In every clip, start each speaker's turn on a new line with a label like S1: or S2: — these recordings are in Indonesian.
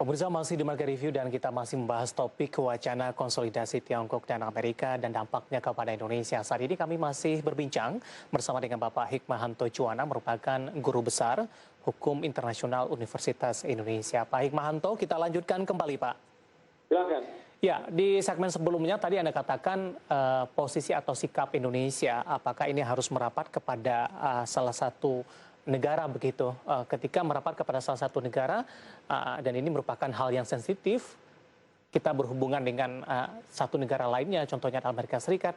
S1: Pemirsa masih di Market Review dan kita masih membahas topik wacana konsolidasi Tiongkok dan Amerika dan dampaknya kepada Indonesia. Saat ini kami masih berbincang bersama dengan Bapak Hikmahanto Juwana, merupakan guru besar Hukum Internasional Universitas Indonesia. Pak Hikmahanto, kita lanjutkan kembali, Pak.
S2: Silakan.
S1: Ya, di segmen sebelumnya tadi Anda katakan posisi atau sikap Indonesia, apakah ini harus merapat kepada salah satu negara begitu. Ketika merapat kepada salah satu negara, dan ini merupakan hal yang sensitif, kita berhubungan dengan satu negara lainnya, contohnya Amerika Serikat,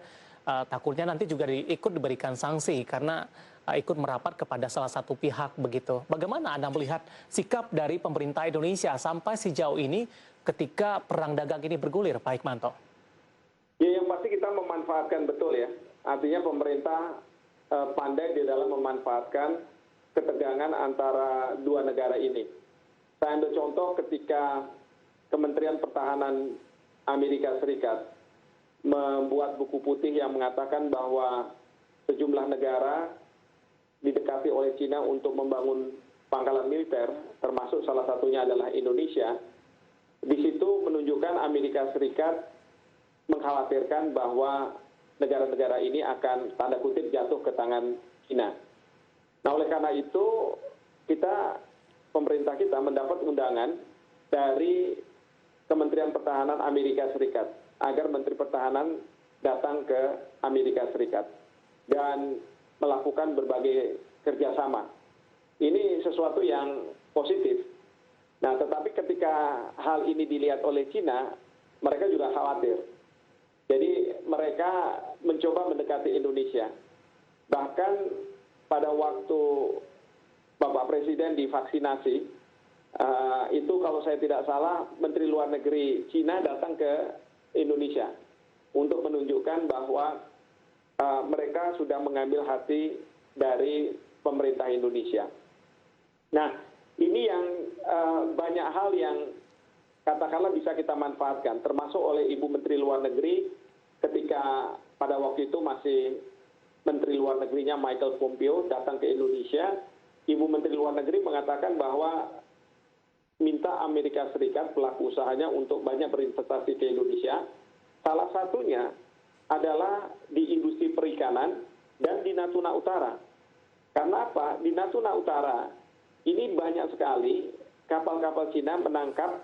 S1: takutnya nanti juga ikut diberikan sanksi karena ikut merapat kepada salah satu pihak begitu. Bagaimana Anda melihat sikap dari pemerintah Indonesia sampai sejauh ini ketika perang dagang ini bergulir, Pak Hikmahanto?
S2: Ya, yang pasti kita memanfaatkan betul ya. Artinya pemerintah pandai di dalam memanfaatkan ketegangan antara dua negara ini. Saya ambil contoh ketika Kementerian Pertahanan Amerika Serikat membuat buku putih yang mengatakan bahwa sejumlah negara didekati oleh Cina untuk membangun pangkalan militer, termasuk salah satunya adalah Indonesia. Di situ menunjukkan Amerika Serikat mengkhawatirkan bahwa negara-negara ini akan tanda kutip jatuh ke tangan Cina. Nah, oleh karena itu pemerintah kita mendapat undangan dari Kementerian Pertahanan Amerika Serikat agar Menteri Pertahanan datang ke Amerika Serikat dan melakukan berbagai kerjasama. Ini sesuatu yang positif. Nah, tetapi ketika hal ini dilihat oleh Cina, mereka juga khawatir. Jadi mereka mencoba mendekati Indonesia. Bahkan pada waktu Bapak Presiden divaksinasi, itu kalau saya tidak salah, Menteri Luar Negeri Cina datang ke Indonesia untuk menunjukkan bahwa mereka sudah mengambil hati dari pemerintah Indonesia. Nah, ini yang banyak hal yang katakanlah bisa kita manfaatkan, termasuk oleh Ibu Menteri Luar Negeri ketika pada waktu itu masih Menteri Luar Negerinya Michael Pompeo datang ke Indonesia. Ibu Menteri Luar Negeri mengatakan bahwa minta Amerika Serikat pelaku usahanya untuk banyak berinvestasi ke Indonesia. Salah satunya adalah di industri perikanan dan di Natuna Utara. Karena apa? Di Natuna Utara ini banyak sekali kapal-kapal Cina menangkap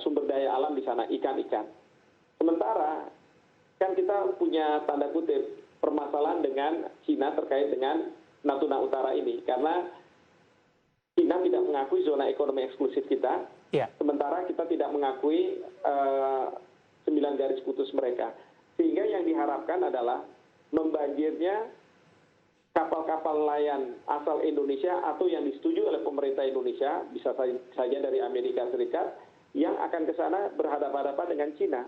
S2: sumber daya alam di sana, ikan-ikan. Sementara kan kita punya tanda kutip permasalahan dengan Cina terkait dengan Natuna Utara ini. Karena Cina tidak mengakui zona ekonomi eksklusif kita, sementara kita tidak mengakui 9 garis putus mereka. Sehingga yang diharapkan adalah membanjirnya kapal-kapal nelayan asal Indonesia atau yang disetujui oleh pemerintah Indonesia, bisa saja dari Amerika Serikat, yang akan ke sana berhadapan-hadapan dengan Cina.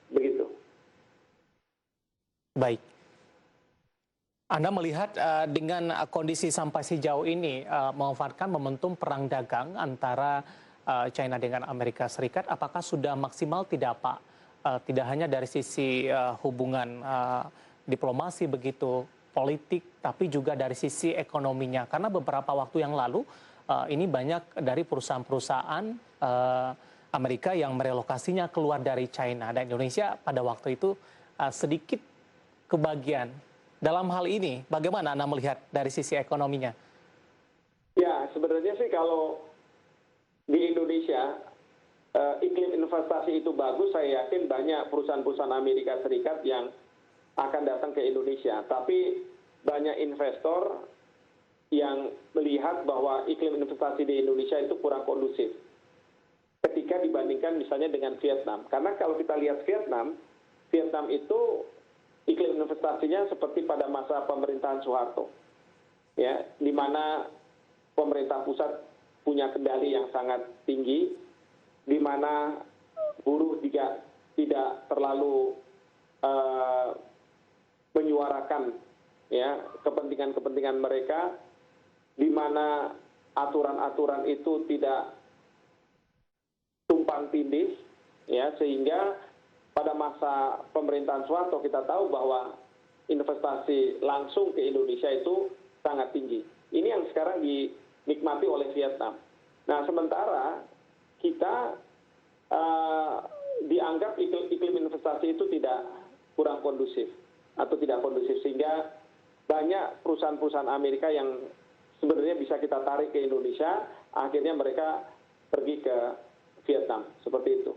S2: Begitu.
S1: Baik. Anda melihat dengan kondisi sampai sejauh ini memanfaatkan momentum perang dagang antara China dengan Amerika Serikat, apakah sudah maksimal tidak, Pak? Tidak hanya dari sisi hubungan diplomasi begitu, politik, tapi juga dari sisi ekonominya. Karena beberapa waktu yang lalu ini banyak dari perusahaan-perusahaan Amerika yang merelokasinya keluar dari China, dan Indonesia pada waktu itu sedikit kebagian. Dalam hal ini, bagaimana Anda melihat dari sisi ekonominya?
S2: Ya, sebenarnya sih kalau di Indonesia iklim investasi itu bagus, saya yakin banyak perusahaan-perusahaan Amerika Serikat yang akan datang ke Indonesia. Tapi banyak investor yang melihat bahwa iklim investasi di Indonesia itu kurang kondusif ketika dibandingkan misalnya dengan Vietnam. Karena kalau kita lihat Vietnam itu iklim investasinya seperti pada masa pemerintahan Soeharto, ya, di mana pemerintah pusat punya kendali yang sangat tinggi, di mana buruh juga tidak terlalu menyuarakan ya kepentingan-kepentingan mereka, di mana aturan-aturan itu tidak tumpang tindih, ya, sehingga pada masa pemerintahan Soeharto kita tahu bahwa investasi langsung ke Indonesia itu sangat tinggi. Ini yang sekarang dinikmati oleh Vietnam. Nah, sementara kita dianggap iklim investasi itu tidak kurang kondusif atau tidak kondusif, sehingga banyak perusahaan-perusahaan Amerika yang sebenarnya bisa kita tarik ke Indonesia, akhirnya mereka pergi ke Vietnam, seperti itu.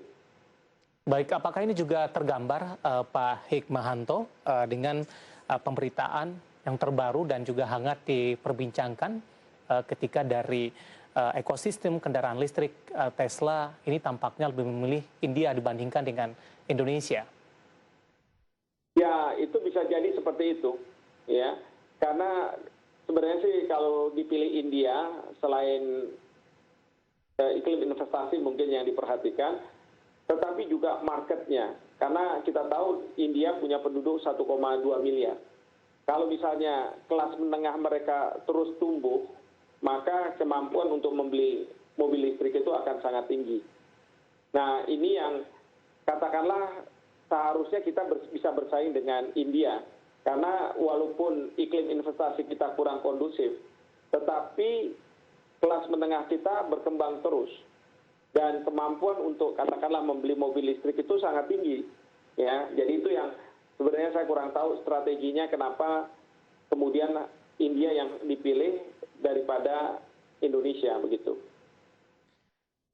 S1: Baik, apakah ini juga tergambar Pak Hikmahanto dengan pemberitaan yang terbaru dan juga hangat diperbincangkan ketika dari ekosistem kendaraan listrik Tesla ini tampaknya lebih memilih India dibandingkan dengan Indonesia?
S2: Ya, itu bisa jadi seperti itu, ya. Karena sebenarnya sih kalau dipilih India, selain iklim investasi mungkin yang diperhatikan, tetapi juga marketnya. Karena kita tahu India punya penduduk 1,2 miliar. Kalau misalnya kelas menengah mereka terus tumbuh, maka kemampuan untuk membeli mobil listrik itu akan sangat tinggi. Nah, ini yang katakanlah seharusnya kita bisa bersaing dengan India. Karena walaupun iklim investasi kita kurang kondusif, tetapi kelas menengah kita berkembang terus. Dan kemampuan untuk katakanlah membeli mobil listrik itu sangat tinggi. Ya, jadi itu yang sebenarnya saya kurang tahu strateginya kenapa kemudian India yang dipilih daripada Indonesia begitu.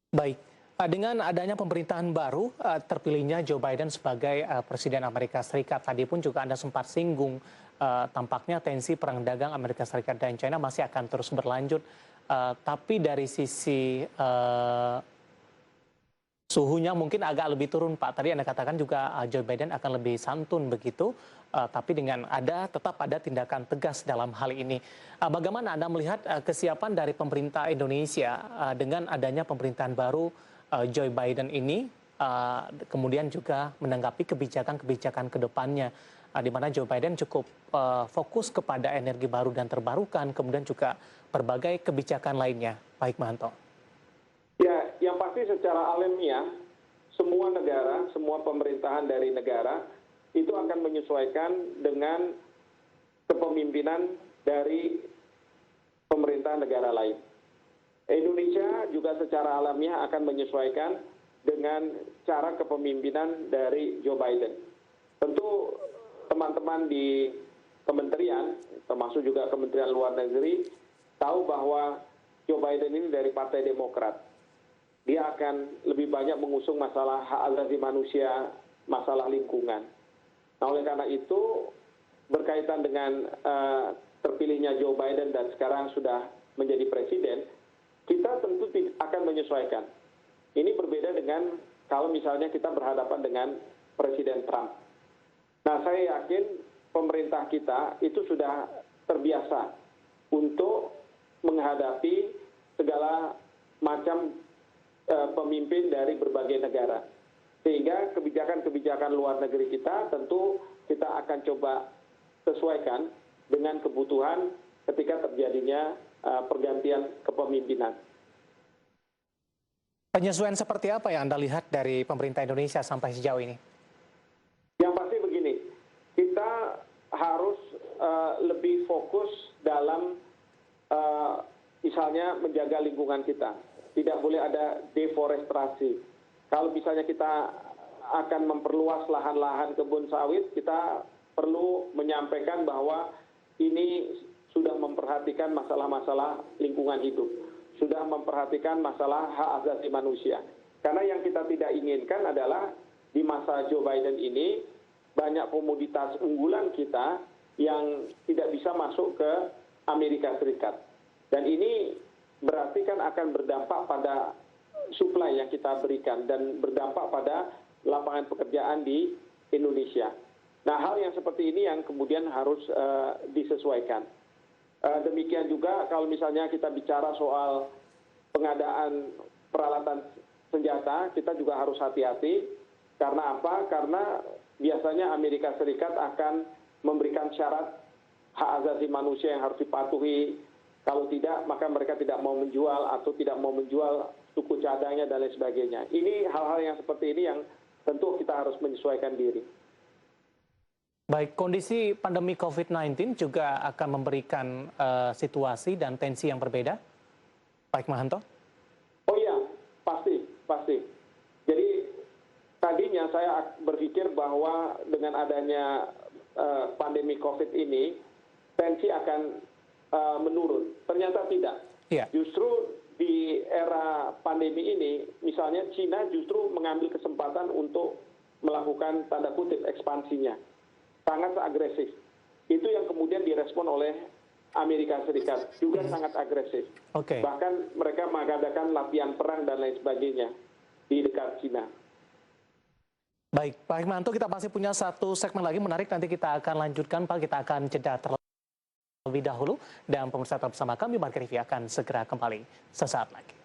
S1: Baik, dengan adanya pemerintahan baru, terpilihnya Joe Biden sebagai Presiden Amerika Serikat, tadi pun juga Anda sempat singgung, tampaknya tensi perang dagang Amerika Serikat dan China masih akan terus berlanjut. Tapi dari sisi suhunya mungkin agak lebih turun, Pak. Tadi Anda katakan juga Joe Biden akan lebih santun begitu, tapi dengan tetap ada tindakan tegas dalam hal ini. Bagaimana Anda melihat kesiapan dari pemerintah Indonesia dengan adanya pemerintahan baru Joe Biden ini, kemudian juga menanggapi kebijakan-kebijakan ke depannya, di mana Joe Biden cukup fokus kepada energi baru dan terbarukan, kemudian juga berbagai kebijakan lainnya. Pak Hikmahanto.
S2: Ya, yang pasti secara alamiah, semua negara, semua pemerintahan dari negara itu akan menyesuaikan dengan kepemimpinan dari pemerintahan negara lain. Indonesia juga secara alamiah akan menyesuaikan dengan cara kepemimpinan dari Joe Biden. Tentu teman-teman di kementerian, termasuk juga Kementerian Luar Negeri, tahu bahwa Joe Biden ini dari Partai Demokrat. Dia akan lebih banyak mengusung masalah hak asasi manusia, masalah lingkungan. Nah, oleh karena itu, berkaitan dengan terpilihnya Joe Biden dan sekarang sudah menjadi presiden, kita tentu akan menyesuaikan. Ini berbeda dengan kalau misalnya kita berhadapan dengan Presiden Trump. Nah, saya yakin pemerintah kita itu sudah terbiasa untuk menghadapi segala macam pemimpin dari berbagai negara. Sehingga kebijakan-kebijakan luar negeri kita tentu kita akan coba sesuaikan dengan kebutuhan ketika terjadinya pergantian kepemimpinan.
S1: Penyesuaian seperti apa yang Anda lihat dari pemerintah Indonesia sampai sejauh ini?
S2: Yang pasti begini, kita harus lebih fokus dalam misalnya menjaga lingkungan kita. Tidak boleh ada deforestasi. Kalau misalnya kita akan memperluas lahan-lahan kebun sawit, kita perlu menyampaikan bahwa ini sudah memperhatikan masalah-masalah lingkungan hidup, sudah memperhatikan masalah hak asasi manusia. Karena yang kita tidak inginkan adalah di masa Joe Biden ini banyak komoditas unggulan kita yang tidak bisa masuk ke Amerika Serikat. Dan ini berarti kan akan berdampak pada suplai yang kita berikan dan berdampak pada lapangan pekerjaan di Indonesia. Nah, hal yang seperti ini yang kemudian harus disesuaikan. Demikian juga kalau misalnya kita bicara soal pengadaan peralatan senjata, kita juga harus hati-hati. Karena apa? Karena biasanya Amerika Serikat akan memberikan syarat hak asasi manusia yang harus dipatuhi. Kalau tidak, maka mereka tidak mau menjual atau tidak mau menjual suku cadangnya dan lain sebagainya. Ini hal-hal yang seperti ini yang tentu kita harus menyesuaikan diri.
S1: Baik, kondisi pandemi COVID-19 juga akan memberikan situasi dan tensi yang berbeda, Pak Hikmahanto?
S2: Oh iya, pasti. pasti. Jadi tadinya saya berpikir bahwa dengan adanya pandemi COVID ini, tensi akan menurun. Ternyata tidak.
S1: Iya.
S2: Justru di era pandemi ini, misalnya China justru mengambil kesempatan untuk melakukan tanda kutip ekspansinya. Sangat agresif. Itu yang kemudian direspon oleh Amerika Serikat, juga sangat agresif.
S1: Oke.
S2: Bahkan mereka mengadakan latihan perang dan lain sebagainya di dekat China.
S1: Baik, Pak Hikmanto, kita masih punya satu segmen lagi menarik, nanti kita akan lanjutkan, Pak. Kita akan jeda terlebih dahulu, dan pemirsa tetap bersama kami, Mark Rivi akan segera kembali sesaat lagi.